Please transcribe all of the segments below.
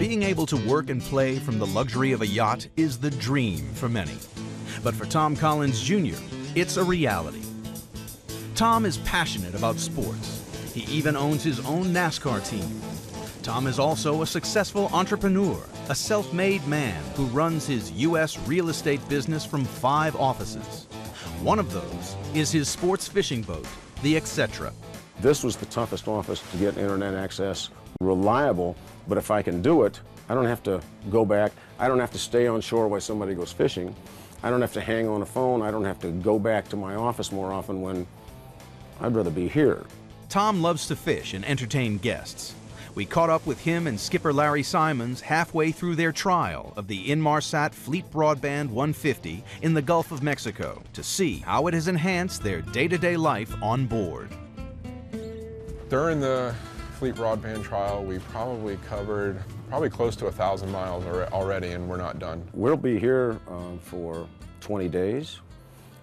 Being able to work and play from the luxury of a yacht is the dream for many. But for Tom Collins Jr., it's a reality. Tom is passionate about sports. He even owns his own NASCAR team. Tom is also a successful entrepreneur, a self-made man who runs his U.S. real estate business from 5 offices. One of those is his sports fishing boat, the Xcetra. This was the toughest office to get internet access, reliable, but if I can do it, I don't have to go back. I don't have to stay on shore while somebody goes fishing. I don't have to hang on a phone. I don't have to go back to my office more often when I'd rather be here. Tom loves to fish and entertain guests. We caught up with him and skipper Larry Simons halfway through their trial of the Inmarsat Fleet Broadband 150 in the Gulf of Mexico to see how it has enhanced their day-to-day life on board. During the Fleet Broadband trial, we probably covered close to 1,000 miles already, and we're not done. We'll be here for 20 days,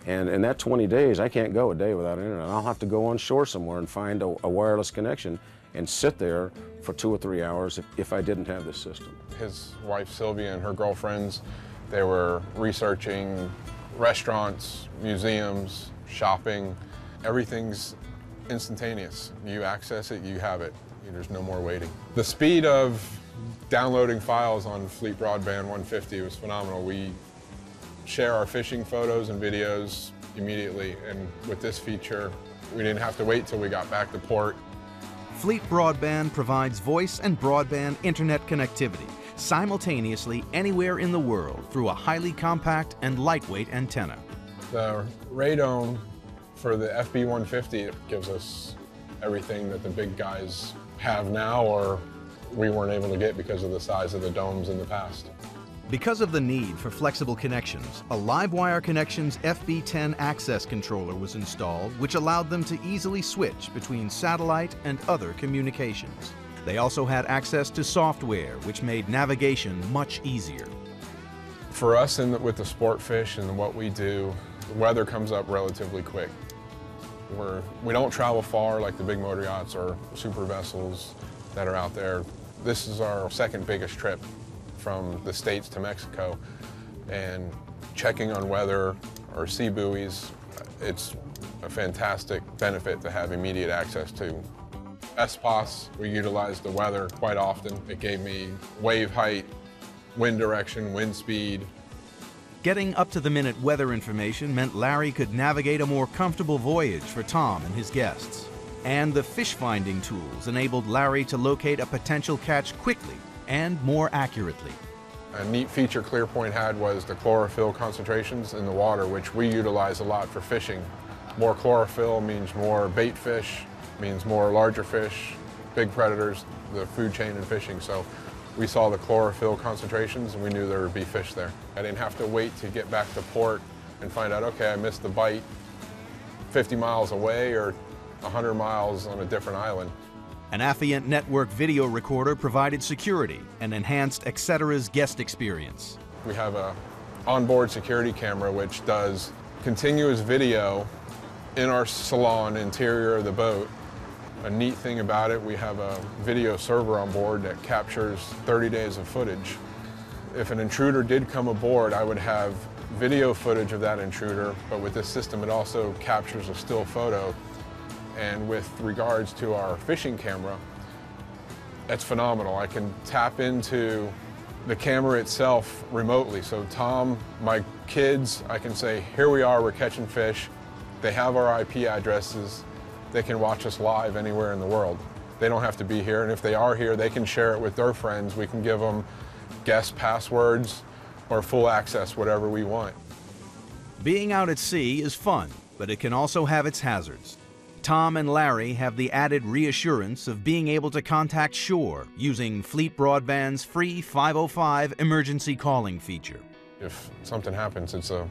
and in that 20 days, I can't go a day without internet. I'll have to go on shore somewhere and find a wireless connection and sit there for 2 or 3 hours if I didn't have this system. His wife Sylvia and her girlfriends, they were researching restaurants, museums, shopping. Everything's instantaneous. You access it, you have it. There's no more waiting. The speed of downloading files on Fleet Broadband 150 was phenomenal. We share our fishing photos and videos immediately, and with this feature, we didn't have to wait till we got back to port. Fleet Broadband provides voice and broadband internet connectivity simultaneously anywhere in the world through a highly compact and lightweight antenna. The radome for the FB150 gives us everything that the big guys have now or we weren't able to get because of the size of the domes in the past. Because of the need for flexible connections, a LiveWire Connections FB10 access controller was installed, which allowed them to easily switch between satellite and other communications. They also had access to software, which made navigation much easier. For us with the sport fish and what we do, the weather comes up relatively quick. We don't travel far like the big motor yachts or super vessels that are out there. This is our second biggest trip from the States to Mexico, and checking on weather or sea buoys, it's a fantastic benefit to have immediate access to. SPOS, we utilize the weather quite often. It gave me wave height, wind direction, wind speed. Getting up-to-the-minute weather information meant Larry could navigate a more comfortable voyage for Tom and his guests. And the fish-finding tools enabled Larry to locate a potential catch quickly and more accurately. A neat feature ClearPoint had was the chlorophyll concentrations in the water, which we utilize a lot for fishing. More chlorophyll means more bait fish, means more larger fish, big predators, the food chain in fishing. So we saw the chlorophyll concentrations and we knew there would be fish there. I didn't have to wait to get back to port and find out, okay, I missed the bite 50 miles away or 100 miles on a different island. An Affiant Network video recorder provided security and enhanced Xcetra's guest experience. We have an onboard security camera which does continuous video in our salon interior of the boat. A neat thing about it, we have a video server on board that captures 30 days of footage. If an intruder did come aboard, I would have video footage of that intruder, but with this system it also captures a still photo. And with regards to our fishing camera, it's phenomenal. I can tap into the camera itself remotely. So Tom, my kids, I can say, here we are, we're catching fish. They have our IP addresses. They can watch us live anywhere in the world. They don't have to be here, and if they are here, they can share it with their friends. We can give them guest passwords or full access, whatever we want. Being out at sea is fun, but it can also have its hazards. Tom and Larry have the added reassurance of being able to contact shore using Fleet Broadband's free 505 emergency calling feature. If something happens, it's a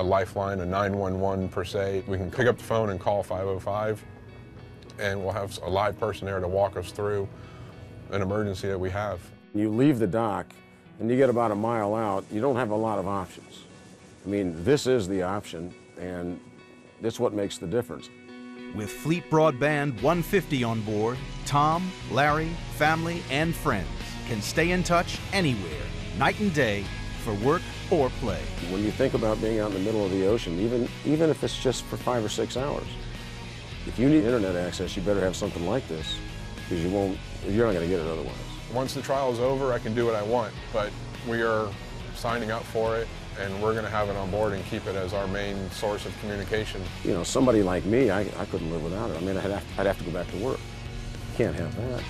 lifeline, a 911 per se. We can pick up the phone and call 505, and we'll have a live person there to walk us through an emergency that we have. You leave the dock and you get about a mile out, you don't have a lot of options. I mean, this is the option, and it's what makes the difference. With Fleet Broadband 150 on board, Tom, Larry, family, and friends can stay in touch anywhere, night and day, for work or play. When you think about being out in the middle of the ocean, even if it's just for 5 or 6 hours, if you need internet access, you better have something like this, because you're not going to get it otherwise. Once the trial is over, I can do what I want, but we are signing up for it, and we're going to have it on board and keep it as our main source of communication. You know, somebody like me, I couldn't live without it. I mean, I'd have to go back to work. Can't have that.